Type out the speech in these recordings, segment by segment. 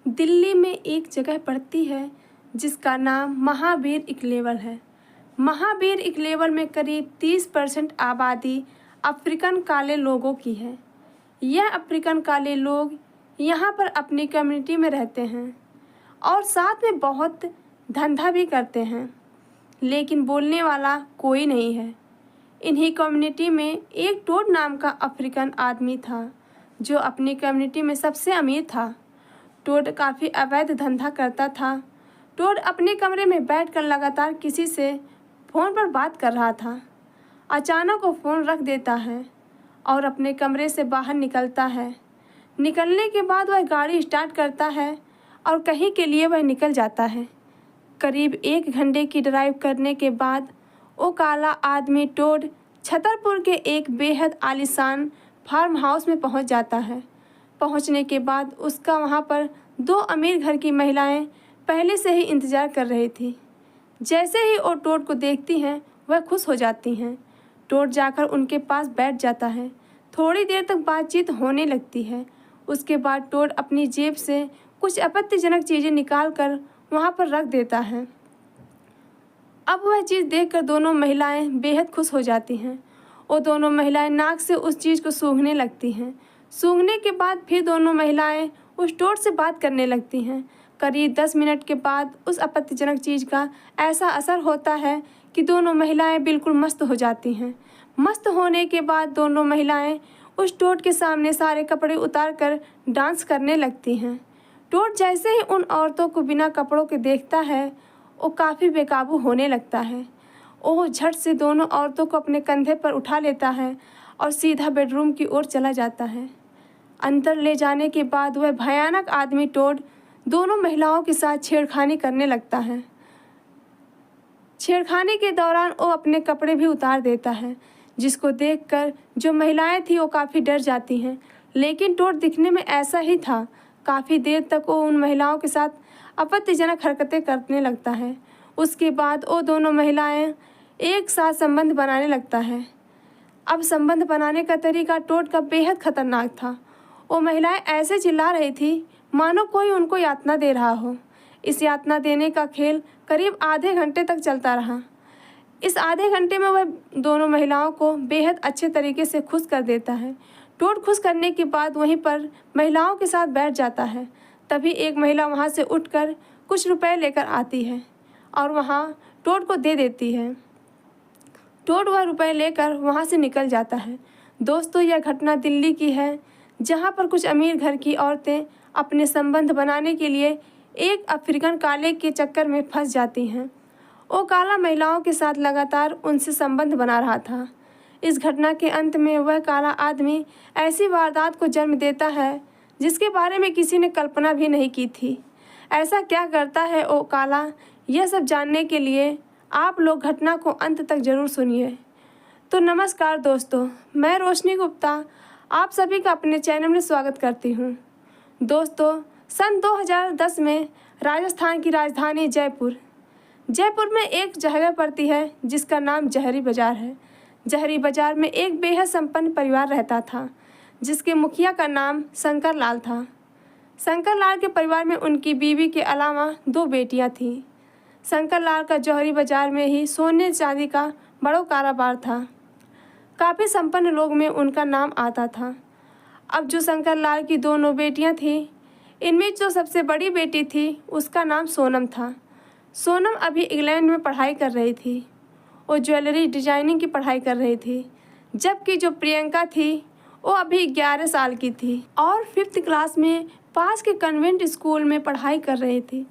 दिल्ली में एक जगह पड़ती है जिसका नाम महावीर इक्लेवर है। महावीर इक्लेवर में करीब 30% आबादी अफ्रीकन काले लोगों की है। यह अफ्रीकन काले लोग यहाँ पर अपनी कम्युनिटी में रहते हैं और साथ में बहुत धंधा भी करते हैं, लेकिन बोलने वाला कोई नहीं है। इन्हीं कम्युनिटी में एक टोड नाम का अफ्रीकन आदमी था जो अपनी कम्युनिटी में सबसे अमीर था। टोड काफ़ी अवैध धंधा करता था। टोड अपने कमरे में बैठकर लगातार किसी से फ़ोन पर बात कर रहा था। अचानक वो फ़ोन रख देता है और अपने कमरे से बाहर निकलता है। निकलने के बाद वह गाड़ी स्टार्ट करता है और कहीं के लिए वह निकल जाता है। करीब 1 घंटे की ड्राइव करने के बाद वो काला आदमी टोड छतरपुर के एक बेहद आलीशान फार्म हाउस में पहुंच जाता है। पहुंचने के बाद उसका वहां पर 2 अमीर घर की महिलाएं पहले से ही इंतज़ार कर रही थी। जैसे ही वो टोड को देखती हैं वह खुश हो जाती हैं। टोड जाकर उनके पास बैठ जाता है। थोड़ी देर तक बातचीत होने लगती है। उसके बाद टोड अपनी जेब से कुछ आपत्तिजनक चीज़ें निकाल कर वहाँ पर रख देता है। अब वह चीज़ देखकर दोनों महिलाएं बेहद खुश हो जाती हैं। वो दोनों महिलाएं नाक से उस चीज़ को सूंघने लगती हैं। सूंघने के बाद फिर दोनों महिलाएं उस टोड से बात करने लगती हैं। करीब 10 मिनट के बाद उस आपत्तिजनक चीज़ का ऐसा असर होता है कि दोनों महिलाएं बिल्कुल मस्त हो जाती हैं। मस्त होने के बाद दोनों महिलाएं उस टोड के सामने सारे कपड़े उतार कर डांस करने लगती हैं। टोड जैसे ही उन औरतों को बिना कपड़ों के देखता है वो काफ़ी बेकाबू होने लगता है। वो झट से दोनों औरतों को अपने कंधे पर उठा लेता है और सीधा बेडरूम की ओर चला जाता है। अंदर ले जाने के बाद वह भयानक आदमी टोड दोनों महिलाओं के साथ छेड़खानी करने लगता है। छेड़खानी के दौरान वो अपने कपड़े भी उतार देता है, जिसको देखकर जो महिलाएं थीं वो काफ़ी डर जाती हैं। लेकिन टोड दिखने में ऐसा ही था। काफ़ी देर तक वो उन महिलाओं के साथ आपत्तिजनक हरकतें करने लगता है। उसके बाद वो दोनों महिलाएं एक साथ संबंध बनाने लगता है। अब संबंध बनाने का तरीका टोड का बेहद खतरनाक था। वो महिलाएं ऐसे चिल्ला रही थी मानो कोई उनको यातना दे रहा हो। इस यातना देने का खेल करीब आधे घंटे तक चलता रहा। इस आधे घंटे में वह दोनों महिलाओं को बेहद अच्छे तरीके से खुश कर देता है। टोड खुश करने के बाद वहीं पर महिलाओं के साथ बैठ जाता है। तभी एक महिला वहां से उठकर कुछ रुपए लेकर आती है और वहां टोड को दे देती है। टोड वह रुपए लेकर वहां से निकल जाता है। दोस्तों, यह घटना दिल्ली की है, जहां पर कुछ अमीर घर की औरतें अपने संबंध बनाने के लिए एक अफ्रीकन काले के चक्कर में फंस जाती हैं। वो काला महिलाओं के साथ लगातार उनसे संबंध बना रहा था। इस घटना के अंत में वह काला आदमी ऐसी वारदात को जन्म देता है जिसके बारे में किसी ने कल्पना भी नहीं की थी। ऐसा क्या करता है वो काला, यह सब जानने के लिए आप लोग घटना को अंत तक ज़रूर सुनिए। तो नमस्कार दोस्तों, मैं रोशनी गुप्ता आप सभी का अपने चैनल में स्वागत करती हूँ। दोस्तों, सन 2010 में राजस्थान की राजधानी जयपुर में एक जगह पड़ती है जिसका नाम जहरी बाज़ार है। जहरी बाज़ार में एक बेहद संपन्न परिवार रहता था जिसके मुखिया का नाम शंकर लाल था। शंकर लाल के परिवार में उनकी बीवी के अलावा 2 बेटियां थीं। शंकर लाल का जौहरी बाज़ार में ही सोने चांदी का बड़ा कारोबार था। काफ़ी संपन्न लोग में उनका नाम आता था। अब जो शंकर लाल की दोनों बेटियां थीं, इनमें जो सबसे बड़ी बेटी थी उसका नाम सोनम था। सोनम अभी इंग्लैंड में पढ़ाई कर रही थी। वो ज्वेलरी डिजाइनिंग की पढ़ाई कर रही थी, जबकि जो प्रियंका थी वो अभी 11 साल की थी और 5th क्लास में पास के कन्वेंट स्कूल में पढ़ाई कर रही थी।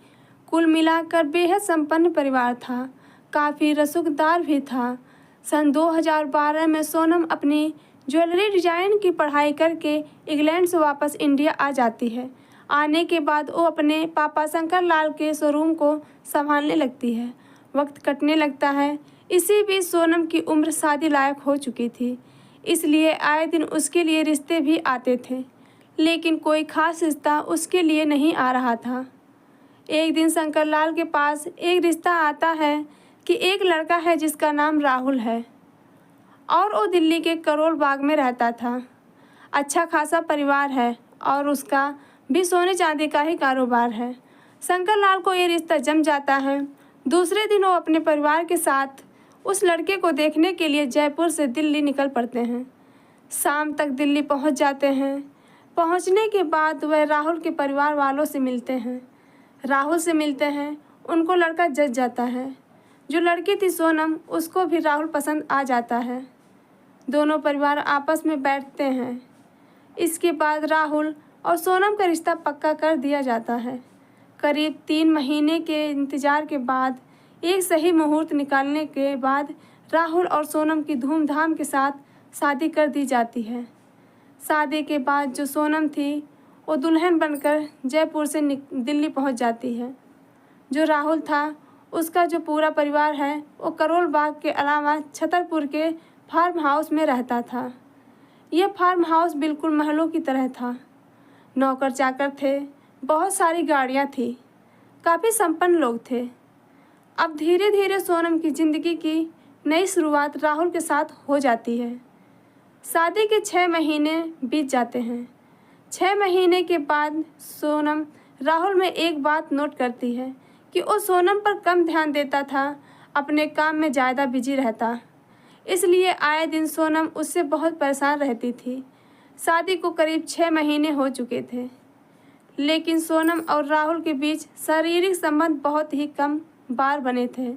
कुल मिलाकर बेहद संपन्न परिवार था, काफ़ी रसूखदार भी था। सन 2012 में सोनम अपनी ज्वेलरी डिजाइन की पढ़ाई करके इंग्लैंड से वापस इंडिया आ जाती है। आने के बाद वो अपने पापा शंकर लाल के शोरूम को संभालने लगती है। वक्त कटने लगता है। इसी बीच सोनम की उम्र शादी लायक हो चुकी थी, इसलिए आए दिन उसके लिए रिश्ते भी आते थे, लेकिन कोई ख़ास रिश्ता उसके लिए नहीं आ रहा था। एक दिन शंकर लाल के पास एक रिश्ता आता है कि एक लड़का है जिसका नाम राहुल है और वो दिल्ली के करोल बाग में रहता था। अच्छा खासा परिवार है और उसका भी सोने चांदी का ही कारोबार है। शंकर लाल को ये रिश्ता जम जाता है। दूसरे दिन वो अपने परिवार के साथ उस लड़के को देखने के लिए जयपुर से दिल्ली निकल पड़ते हैं। शाम तक दिल्ली पहुंच जाते हैं। पहुंचने के बाद वह राहुल के परिवार वालों से मिलते हैं। राहुल से मिलते हैं, उनको लड़का जच जाता है। जो लड़की थी सोनम, उसको भी राहुल पसंद आ जाता है। दोनों परिवार आपस में बैठते हैं। इसके बाद राहुल और सोनम का रिश्ता पक्का कर दिया जाता है। करीब 3 महीने के इंतज़ार के बाद एक सही मुहूर्त निकालने के बाद राहुल और सोनम की धूमधाम के साथ शादी कर दी जाती है। शादी के बाद जो सोनम थी वो दुल्हन बनकर जयपुर से दिल्ली पहुंच जाती है। जो राहुल था, उसका जो पूरा परिवार है वो करोल बाग के अलावा छतरपुर के फार्म हाउस में रहता था। यह फार्म हाउस बिल्कुल महलों की तरह था। नौकर चाकर थे, बहुत सारी गाड़ियाँ थी, काफ़ी संपन्न लोग थे। अब धीरे धीरे सोनम की ज़िंदगी की नई शुरुआत राहुल के साथ हो जाती है। शादी के 6 महीने बीत जाते हैं। 6 महीने के बाद सोनम राहुल में एक बात नोट करती है कि वो सोनम पर कम ध्यान देता था, अपने काम में ज़्यादा बिजी रहता। इसलिए आए दिन सोनम उससे बहुत परेशान रहती थी। शादी को करीब 6 महीने हो चुके थे, लेकिन सोनम और राहुल के बीच शारीरिक संबंध बहुत ही कम बार बने थे।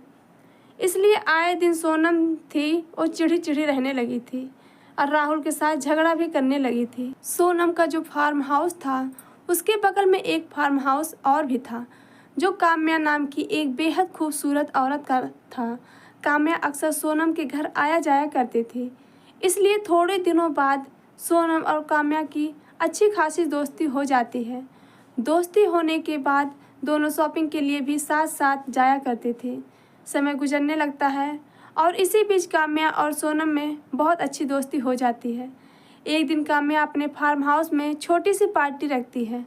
इसलिए आए दिन सोनम थी वो चिढ़ी चिढ़ी रहने लगी थी और राहुल के साथ झगड़ा भी करने लगी थी। सोनम का जो फार्म हाउस था, उसके बगल में एक फार्म हाउस और भी था, जो काम्या नाम की एक बेहद खूबसूरत औरत का था। काम्या अक्सर सोनम के घर आया जाया करती थी। इसलिए थोड़े दिनों बाद सोनम और काम्या की अच्छी खासी दोस्ती हो जाती है। दोस्ती होने के बाद दोनों शॉपिंग के लिए भी साथ साथ जाया करते थे। समय गुजरने लगता है और इसी बीच काम्या और सोनम में बहुत अच्छी दोस्ती हो जाती है। एक दिन काम्या अपने फार्म हाउस में छोटी सी पार्टी रखती है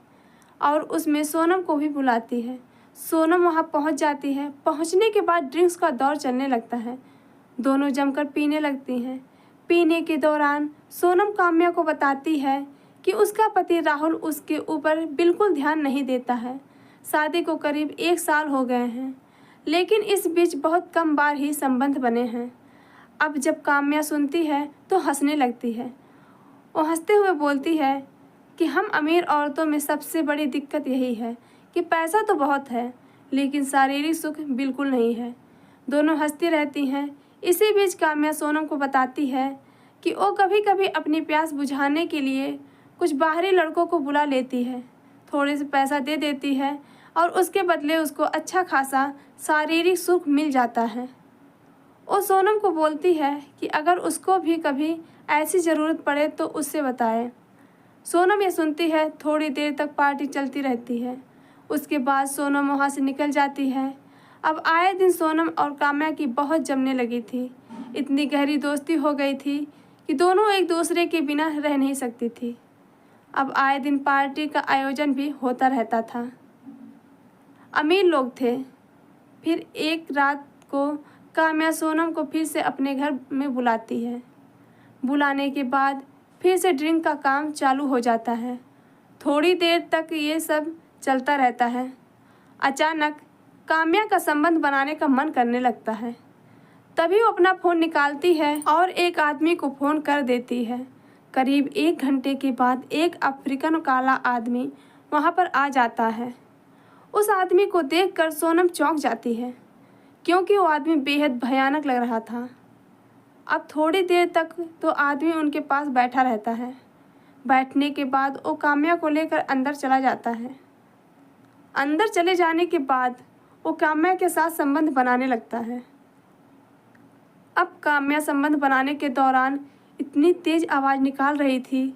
और उसमें सोनम को भी बुलाती है। सोनम वहां पहुंच जाती है। पहुंचने के बाद ड्रिंक्स का दौर चलने लगता है। दोनों जमकर पीने लगती हैं। पीने के दौरान सोनम काम्या को बताती है कि उसका पति राहुल उसके ऊपर बिल्कुल ध्यान नहीं देता है। शादी को करीब 1 साल हो गए हैं, लेकिन इस बीच बहुत कम बार ही संबंध बने हैं। अब जब काम्या सुनती है तो हंसने लगती है। वो हंसते हुए बोलती है कि हम अमीर औरतों में सबसे बड़ी दिक्कत यही है कि पैसा तो बहुत है, लेकिन शारीरिक सुख बिल्कुल नहीं है। दोनों हंसती रहती हैं। इसी बीच काम्या सोनम को बताती है कि वो कभी कभी अपनी प्यास बुझाने के लिए कुछ बाहरी लड़कों को बुला लेती है, थोड़े से पैसा दे देती है और उसके बदले उसको अच्छा खासा शारीरिक सुख मिल जाता है। वो सोनम को बोलती है कि अगर उसको भी कभी ऐसी ज़रूरत पड़े तो उससे बताए। सोनम ये सुनती है। थोड़ी देर तक पार्टी चलती रहती है। उसके बाद सोनम वहाँ से निकल जाती है। अब आए दिन सोनम और काम्या की बहुत जमने लगी थी। इतनी गहरी दोस्ती हो गई थी कि दोनों एक दूसरे के बिना रह नहीं सकती थी। अब आए दिन पार्टी का आयोजन भी होता रहता था। अमीर लोग थे। फिर एक रात को काम्या सोनम को फिर से अपने घर में बुलाती है। बुलाने के बाद फिर से ड्रिंक का काम चालू हो जाता है। थोड़ी देर तक ये सब चलता रहता है। अचानक काम्या का संबंध बनाने का मन करने लगता है। तभी वो अपना फ़ोन निकालती है और एक आदमी को फ़ोन कर देती है। करीब 1 घंटे के बाद एक अफ्रीकन काला आदमी वहाँ पर आ जाता है। उस आदमी को देखकर सोनम चौंक जाती है, क्योंकि वो आदमी बेहद भयानक लग रहा था। अब थोड़ी देर तक तो आदमी उनके पास बैठा रहता है। बैठने के बाद वो काम्या को लेकर अंदर चला जाता है। अंदर चले जाने के बाद वो काम्या के साथ संबंध बनाने लगता है। अब काम्या संबंध बनाने के दौरान इतनी तेज़ आवाज़ निकाल रही थी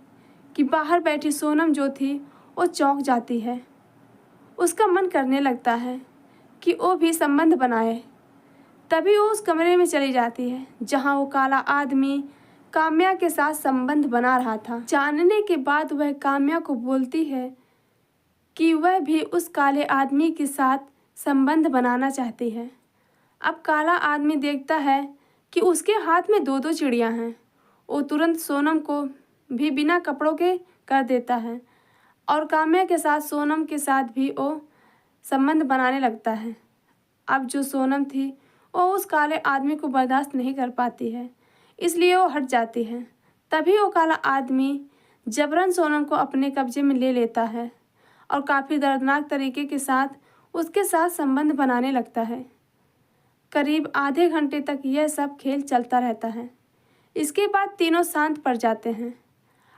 कि बाहर बैठी सोनम जो थी वो चौंक जाती है। उसका मन करने लगता है कि वो भी संबंध बनाए। तभी वो उस कमरे में चली जाती है जहाँ वो काला आदमी काम्या के साथ संबंध बना रहा था। जानने के बाद वह काम्या को बोलती है कि वह भी उस काले आदमी के साथ संबंध बनाना चाहती है। अब काला आदमी देखता है कि उसके हाथ में 2-2 चिड़ियाँ हैं। वो तुरंत सोनम को भी बिना कपड़ों के कर देता है। और काम्या के साथ सोनम के साथ भी वो संबंध बनाने लगता है। अब जो सोनम थी वो उस काले आदमी को बर्दाश्त नहीं कर पाती है, इसलिए वो हट जाती है। तभी वो काला आदमी जबरन सोनम को अपने कब्जे में ले लेता है और काफ़ी दर्दनाक तरीके के साथ उसके साथ संबंध बनाने लगता है। करीब आधे घंटे तक यह सब खेल चलता रहता है। इसके बाद तीनों शांत पड़ जाते हैं।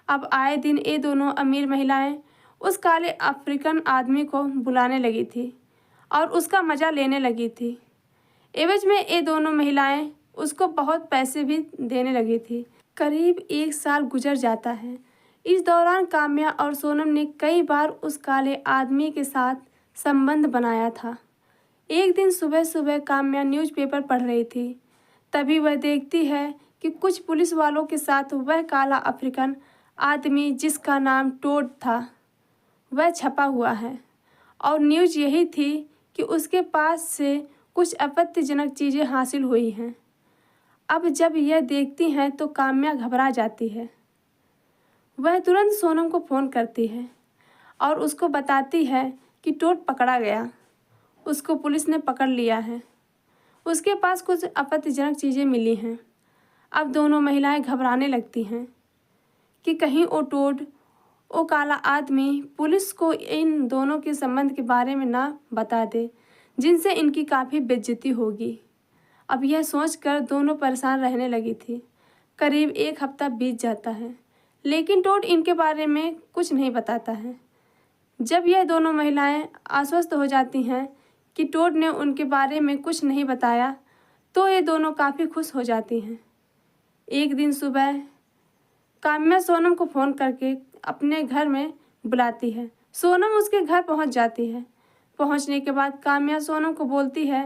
अब आए दिन ये दोनों अमीर महिलाएं उस काले अफ्रीकन आदमी को बुलाने लगी थी और उसका मज़ा लेने लगी थी। एवज में ये दोनों महिलाएं उसको बहुत पैसे भी देने लगी थी। करीब 1 साल गुजर जाता है। इस दौरान काम्या और सोनम ने कई बार उस काले आदमी के साथ संबंध बनाया था। एक दिन सुबह सुबह काम्या न्यूज़पेपर पढ़ रही थी। तभी वह देखती है कि कुछ पुलिस वालों के साथ वह काला अफ्रीकन आदमी जिसका नाम टोड था वह छपा हुआ है और न्यूज़ यही थी कि उसके पास से कुछ आपत्तिजनक चीज़ें हासिल हुई हैं। अब जब यह देखती हैं तो काम्या घबरा जाती है। वह तुरंत सोनम को फ़ोन करती है और उसको बताती है कि टोड पकड़ा गया, उसको पुलिस ने पकड़ लिया है, उसके पास कुछ आपत्तिजनक चीज़ें मिली हैं। अब दोनों महिलाएं घबराने लगती हैं कि कहीं वो टोड, वो काला आदमी पुलिस को इन दोनों के संबंध के बारे में ना बता दे, जिनसे इनकी काफ़ी बेइज्जती होगी। अब यह सोचकर दोनों परेशान रहने लगी थी। करीब 1 हफ्ता बीत जाता है, लेकिन टोड इनके बारे में कुछ नहीं बताता है। जब यह दोनों महिलाएं आश्वस्त हो जाती हैं कि टोड ने उनके बारे में कुछ नहीं बताया, तो ये दोनों काफ़ी खुश हो जाती हैं। एक दिन सुबह काम्या सोनम को फ़ोन करके अपने घर में बुलाती है। सोनम उसके घर पहुंच जाती है। पहुंचने के बाद काम्या सोनम को बोलती है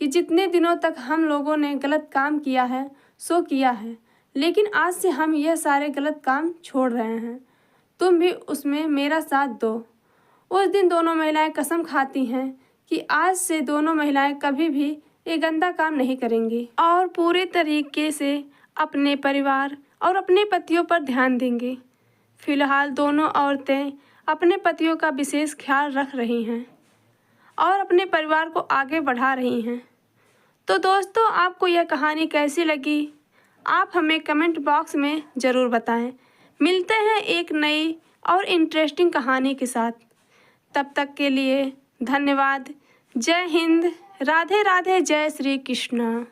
कि जितने दिनों तक हम लोगों ने गलत काम किया है सो किया है, लेकिन आज से हम यह सारे गलत काम छोड़ रहे हैं, तुम भी उसमें मेरा साथ दो। उस दिन दोनों महिलाएं कसम खाती हैं कि आज से दोनों महिलाएं कभी भी ये गंदा काम नहीं करेंगी और पूरे तरीके से अपने परिवार और अपने पतियों पर ध्यान देंगी। फिलहाल दोनों औरतें अपने पतियों का विशेष ख्याल रख रही हैं और अपने परिवार को आगे बढ़ा रही हैं। तो दोस्तों, आपको यह कहानी कैसी लगी, आप हमें कमेंट बॉक्स में ज़रूर बताएं। मिलते हैं एक नई और इंटरेस्टिंग कहानी के साथ। तब तक के लिए धन्यवाद। जय हिंद, राधे राधे, जय श्री कृष्ण।